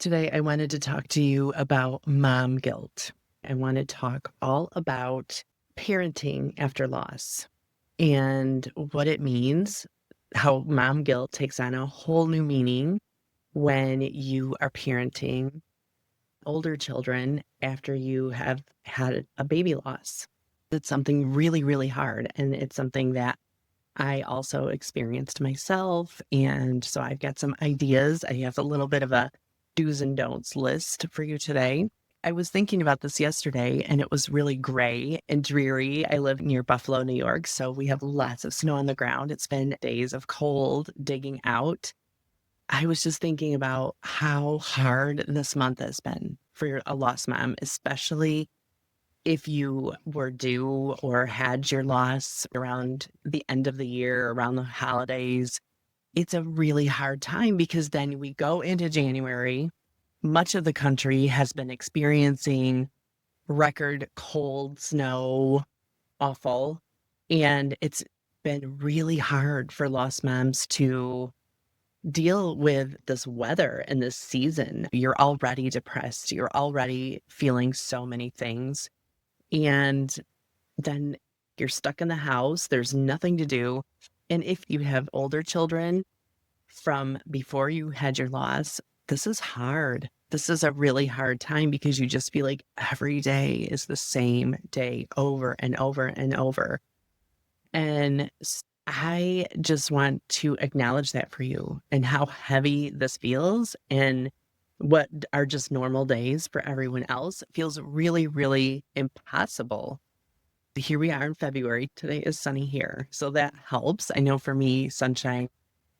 Today, I wanted to talk to you about mom guilt. I want to talk all about parenting after loss and what it means, how mom guilt takes on a whole new meaning when you are parenting older children after you have had a baby loss. It's something really, really hard. And it's something that I also experienced myself. And so I've got some ideas. I have a little bit of a do's and don'ts list for you today. I was thinking about this yesterday and it was really gray and dreary. I live near Buffalo, New York, so we have lots of snow on the ground. It's been days of cold digging out. I was just thinking about how hard this month has been for a lost mom, especially if you were due or had your loss around the end of the year, around the holidays. It's a really hard time because then we go into January. Much of the country has been experiencing record cold snow, awful. And it's been really hard for lost moms to deal with this weather and this season. You're already depressed. You're already feeling so many things. And then you're stuck in the house. There's nothing to do. And if you have older children from before you had your loss, this is hard. This is a really hard time because you just feel like every day is the same day over and over and over. And I just want to acknowledge that for you and how heavy this feels and what are just normal days for everyone else. It feels really, really impossible. Here we are in February. Today is sunny here. So that helps. I know for me, sunshine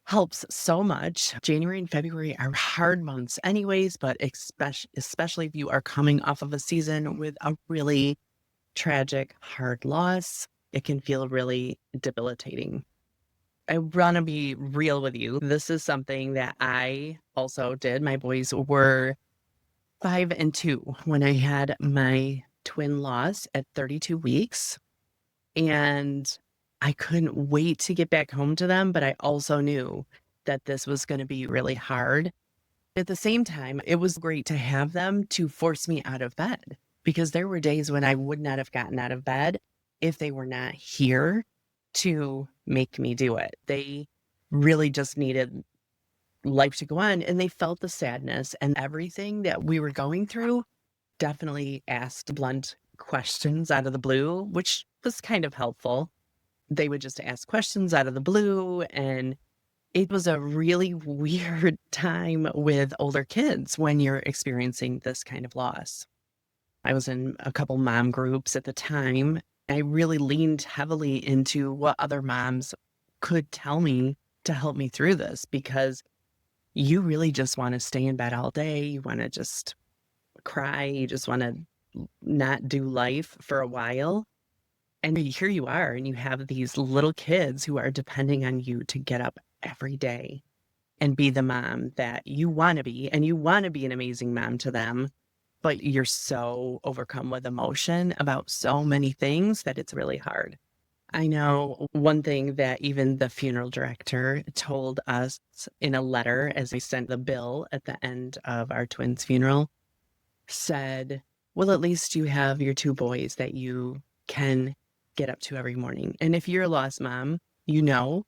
helps so much. January and February are hard months anyways, but especially if you are coming off of a season with a really tragic, hard loss, it can feel really debilitating. I want to be real with you. This is something that I also did. My boys were 5 and 2 when I had my twin loss at 32 weeks. And I couldn't wait to get back home to them, but I also knew that this was going to be really hard. At the same time, it was great to have them to force me out of bed because there were days when I would not have gotten out of bed if they were not here to make me do it. They really just needed life to go on and they felt the sadness and everything that we were going through. Definitely asked blunt questions out of the blue, which was kind of helpful. They would just ask questions out of the blue. And it was a really weird time with older kids when you're experiencing this kind of loss. I was in a couple mom groups at the time. I really leaned heavily into what other moms could tell me to help me through this because you really just want to stay in bed all day. You want to just cry. You just want to not do life for a while. And here you are, and you have these little kids who are depending on you to get up every day and be the mom that you want to be. And you want to be an amazing mom to them, but you're so overcome with emotion about so many things that it's really hard. I know one thing that even the funeral director told us in a letter as we sent the bill at the end of our twins' funeral said, well, at least you have your two boys that you can get up to every morning. And if you're a lost mom, you know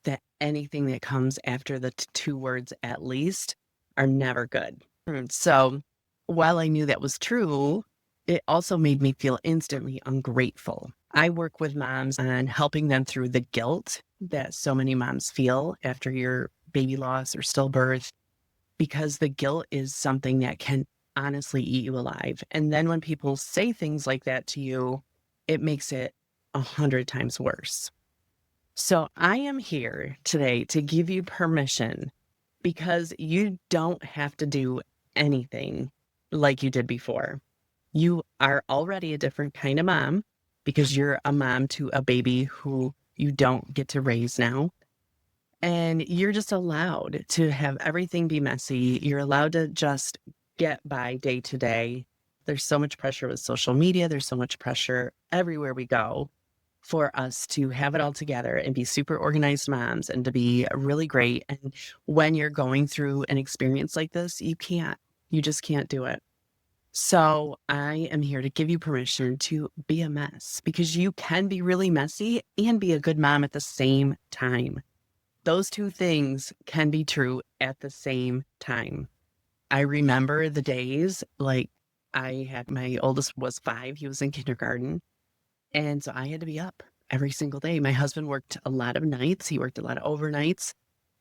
that anything that comes after the two words at least are never good. So while I knew that was true, it also made me feel instantly ungrateful. I work with moms on helping them through the guilt that so many moms feel after your baby loss or stillbirth, because the guilt is something that can honestly eat you alive. And then when people say things like that to you, it makes it 100 times worse. So I am here today to give you permission because you don't have to do anything like you did before. You are already a different kind of mom because you're a mom to a baby who you don't get to raise now. And you're just allowed to have everything be messy. You're allowed to just get by day to day. There's so much pressure with social media. There's so much pressure everywhere we go for us to have it all together and be super organized moms and to be really great. And when you're going through an experience like this, you can't You just can't do it. So I am here to give you permission to be a mess because you can be really messy and be a good mom at the same time. Those two things can be true at the same time. I remember the days like I had my oldest was 5, he was in kindergarten. And so I had to be up every single day. My husband worked a lot of nights, he worked a lot of overnights.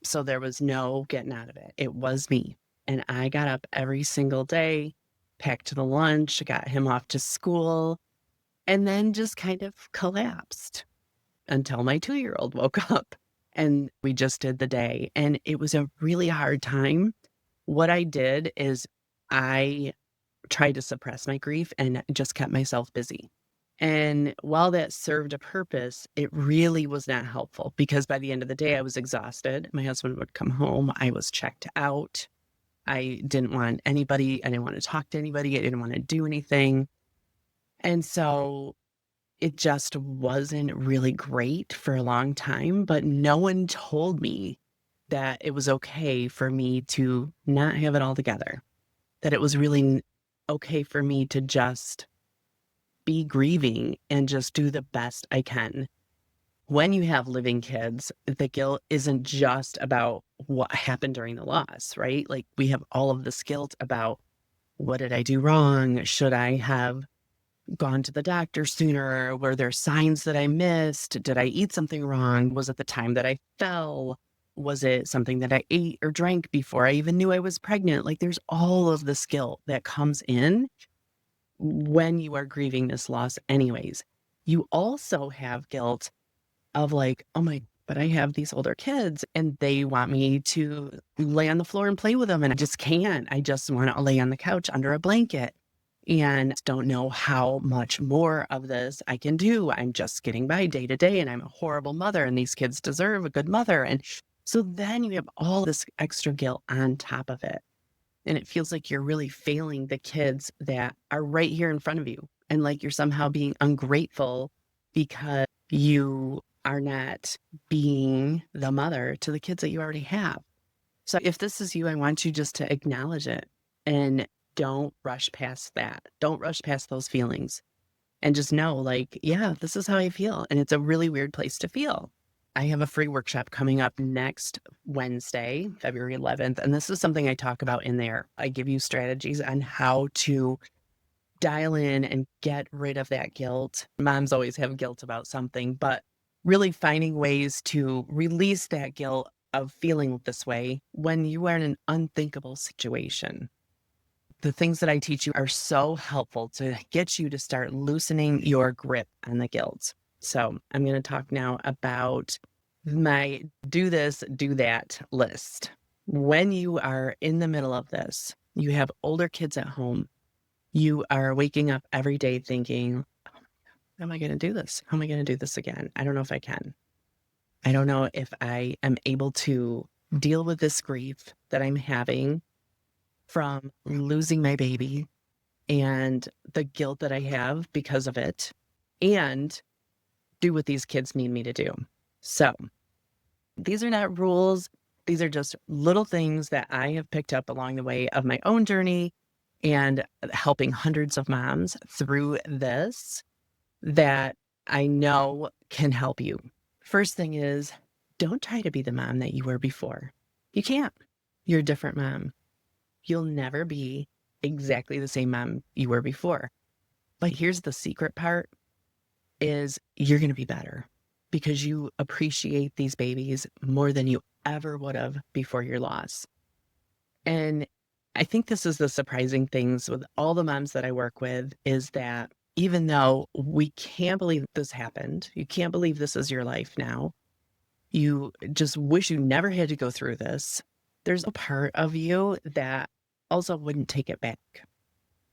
So there was no getting out of it. It was me. And I got up every single day, packed the lunch, got him off to school, and then just kind of collapsed until my 2-year-old woke up. And we just did the day. And it was a really hard time. What I did is I tried to suppress my grief and just kept myself busy. And while that served a purpose, it really was not helpful because by the end of the day, I was exhausted. My husband would come home. I was checked out. I didn't want anybody. I didn't want to talk to anybody. I didn't want to do anything. And so it just wasn't really great for a long time. But no one told me that it was okay for me to not have it all together, that it was really okay for me to just be grieving and just do the best I can. When you have living kids, the guilt isn't just about what happened during the loss, right? Like we have all of this guilt about what did I do wrong? Should I have gone to the doctor sooner? Were there signs that I missed? Did I eat something wrong? Was it the time that I fell? Was it something that I ate or drank before I even knew I was pregnant? Like there's all of this guilt that comes in when you are grieving this loss anyways. You also have guilt of like, oh my, but I have these older kids and they want me to lay on the floor and play with them. And I just can't. I just want to lay on the couch under a blanket and don't know how much more of this I can do. I'm just getting by day to day and I'm a horrible mother and these kids deserve a good mother. And so then you have all this extra guilt on top of it. And it feels like you're really failing the kids that are right here in front of you. And like you're somehow being ungrateful because you are not being the mother to the kids that you already have. So if this is you, I want you just to acknowledge it and don't rush past that. Don't rush past those feelings and just know like, yeah, this is how I feel. And it's a really weird place to feel. I have a free workshop coming up next Wednesday, February 11th. And this is something I talk about in there. I give you strategies on how to dial in and get rid of that guilt. Moms always have guilt about something, but really finding ways to release that guilt of feeling this way when you are in an unthinkable situation. The things that I teach you are so helpful to get you to start loosening your grip on the guilt. So I'm going to talk now about my do this, do that list. When you are in the middle of this, you have older kids at home, you are waking up every day thinking, how am I going to do this? How am I going to do this again? I don't know if I can. I don't know if I am able to deal with this grief that I'm having from losing my baby and the guilt that I have because of it, and do what these kids need me to do. So these are not rules. These are just little things that I have picked up along the way of my own journey and helping hundreds of moms through this that I know can help you. First thing is, don't try to be the mom that you were before. You can't. You're a different mom. You'll never be exactly the same mom you were before. But here's the secret part is you're going to be better because you appreciate these babies more than you ever would have before your loss. And I think this is the surprising things with all the moms that I work with is that even though we can't believe this happened, you can't believe this is your life now, you just wish you never had to go through this, there's a part of you that also wouldn't take it back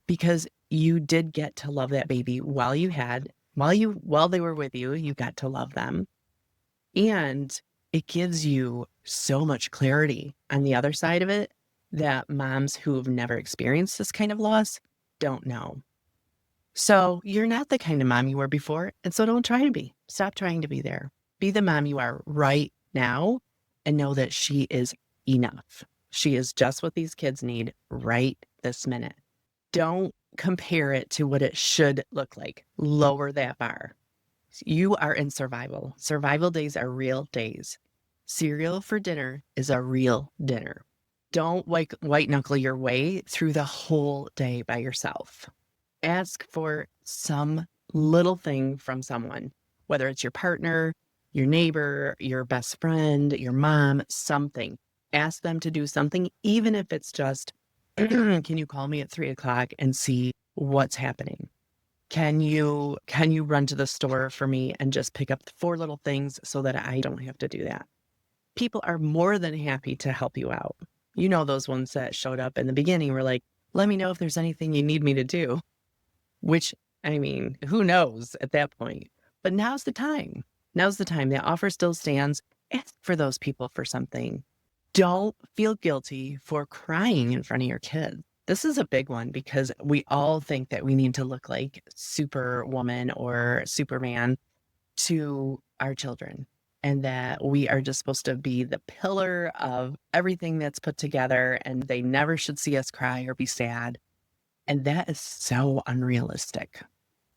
because you did get to love that baby while they were with you, you got to love them. And it gives you so much clarity on the other side of it that moms who have never experienced this kind of loss don't know. So you're not the kind of mom you were before. And so don't try to be. Stop trying to be there. Be the mom you are right now and know that she is enough. She is just what these kids need right this minute. Don't compare it to what it should look like. Lower that bar. You are in survival. Survival days are real days. Cereal for dinner is a real dinner. Don't white knuckle your way through the whole day by yourself. Ask for some little thing from someone, whether it's your partner, your neighbor, your best friend, your mom, something. Ask them to do something, even if it's just, can you call me at 3 o'clock and see what's happening? Can you run to the store for me and just pick up the 4 little things so that I don't have to do that? People are more than happy to help you out. You know, those ones that showed up in the beginning were like, let me know if there's anything you need me to do, which, I mean, who knows at that point? But now's the time. Now's the time. The offer still stands. Ask for those people for something. Don't feel guilty for crying in front of your kids. This is a big one because we all think that we need to look like Superwoman or Superman to our children, and that we are just supposed to be the pillar of everything that's put together, and they never should see us cry or be sad. And that is so unrealistic.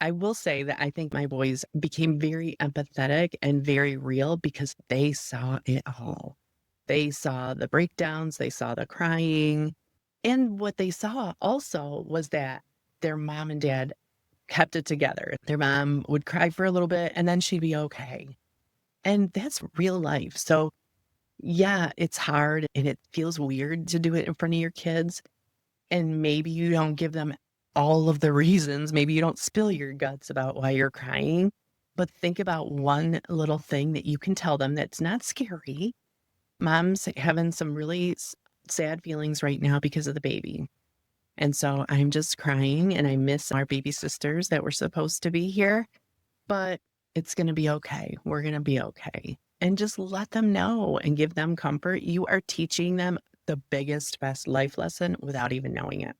I will say that I think my boys became very empathetic and very real because they saw it all. They saw the breakdowns, they saw the crying. And what they saw also was that their mom and dad kept it together. Their mom would cry for a little bit and then she'd be okay. And that's real life. So, yeah, it's hard and it feels weird to do it in front of your kids. And maybe you don't give them all of the reasons. Maybe you don't spill your guts about why you're crying. But think about one little thing that you can tell them that's not scary. Mom's having some really sad feelings right now because of the baby. And so I'm just crying and I miss our baby sisters that were supposed to be here, but it's going to be okay. We're going to be okay. And just let them know and give them comfort. You are teaching them the biggest, best life lesson without even knowing it.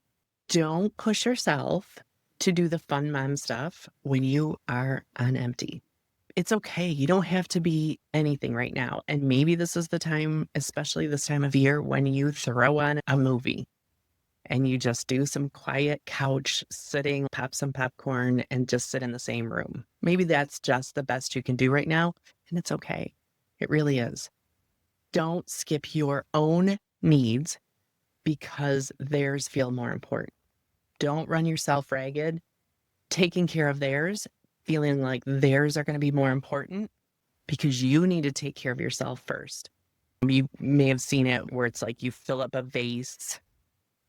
Don't push yourself to do the fun mom stuff when you are on empty. It's okay. You don't have to be anything right now. And maybe this is the time, especially this time of year, when you throw on a movie and you just do some quiet couch sitting, pop some popcorn, and just sit in the same room. Maybe that's just the best you can do right now. And it's okay. It really is. Don't skip your own needs because theirs feel more important. Don't run yourself ragged, taking care of theirs, feeling like theirs are going to be more important because you need to take care of yourself first. You may have seen it where it's like you fill up a vase,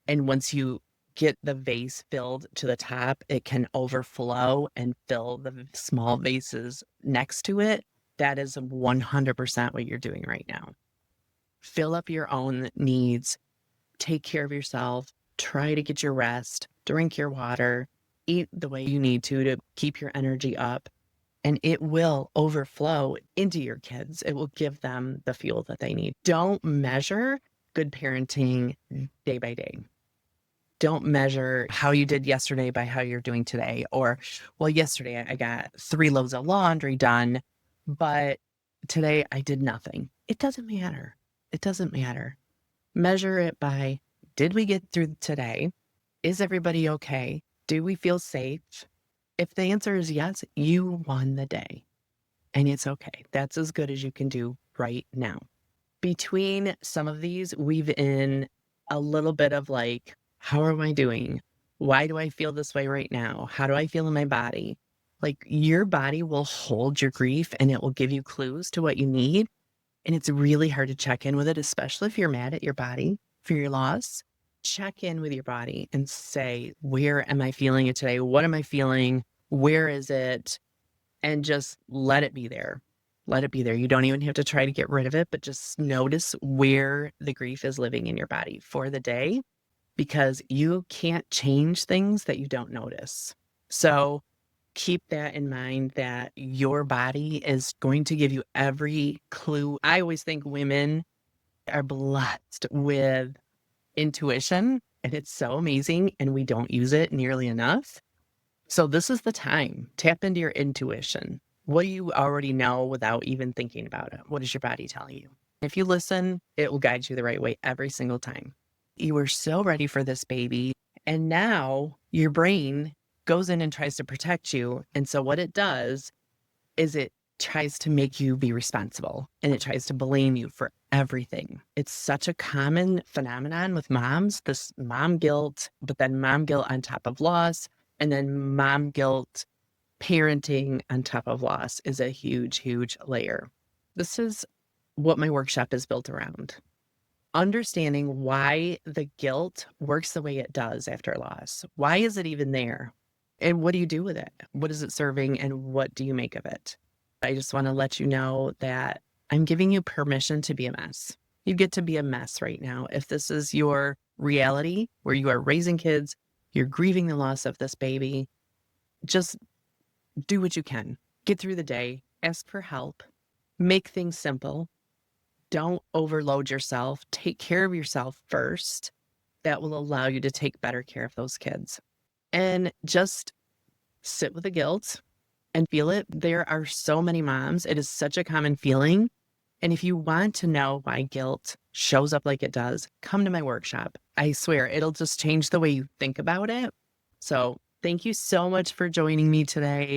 and once you get the vase filled to the top, it can overflow and fill the small vases next to it. That is 100% what you're doing right now. Fill up your own needs, take care of yourself, try to get your rest, drink your water, eat the way you need to keep your energy up, and it will overflow into your kids. It will give them the fuel that they need. Don't measure good parenting day by day. Don't measure how you did yesterday by how you're doing today. Or, well, yesterday I got 3 loads of laundry done, but today I did nothing. It doesn't matter. It doesn't matter. Measure it by, did we get through today? Is everybody okay? Do we feel safe? If the answer is yes, you won the day. And it's okay. That's as good as you can do right now. Between some of these, weave in a little bit of like, how am I doing? Why do I feel this way right now? How do I feel in my body? Like, your body will hold your grief and it will give you clues to what you need. And it's really hard to check in with it, especially if you're mad at your body for your loss. Check in with your body and say, where am I feeling it today? What am I feeling? Where is it? And just let it be there. Let it be there. You don't even have to try to get rid of it, but just notice where the grief is living in your body for the day, because you can't change things that you don't notice. So keep that in mind, that your body is going to give you every clue. I always think women are blessed with intuition, and it's so amazing, and we don't use it nearly enough. So this is the time. Tap into your intuition. What do you already know without even thinking about it? What is your body telling you? If you listen, it will guide you the right way every single time. You were so ready for this baby. And now your brain goes in and tries to protect you. And so what it does is it tries to make you be responsible and it tries to blame you for everything. It's such a common phenomenon with moms, this mom guilt, but then mom guilt on top of loss, and then mom guilt parenting on top of loss is a huge, huge layer. This is what my workshop is built around. Understanding why the guilt works the way it does after loss. Why is it even there? And what do you do with it? What is it serving and what do you make of it? I just want to let you know that I'm giving you permission to be a mess. You get to be a mess right now. If this is your reality where you are raising kids, you're grieving the loss of this baby, just do what you can. Get through the day, ask for help, make things simple. Don't overload yourself. Take care of yourself first. That will allow you to take better care of those kids. And just sit with the guilt and feel it. There are so many moms. It is such a common feeling. And if you want to know why guilt shows up like it does, come to my workshop. I swear it'll just change the way you think about it. So thank you so much for joining me today.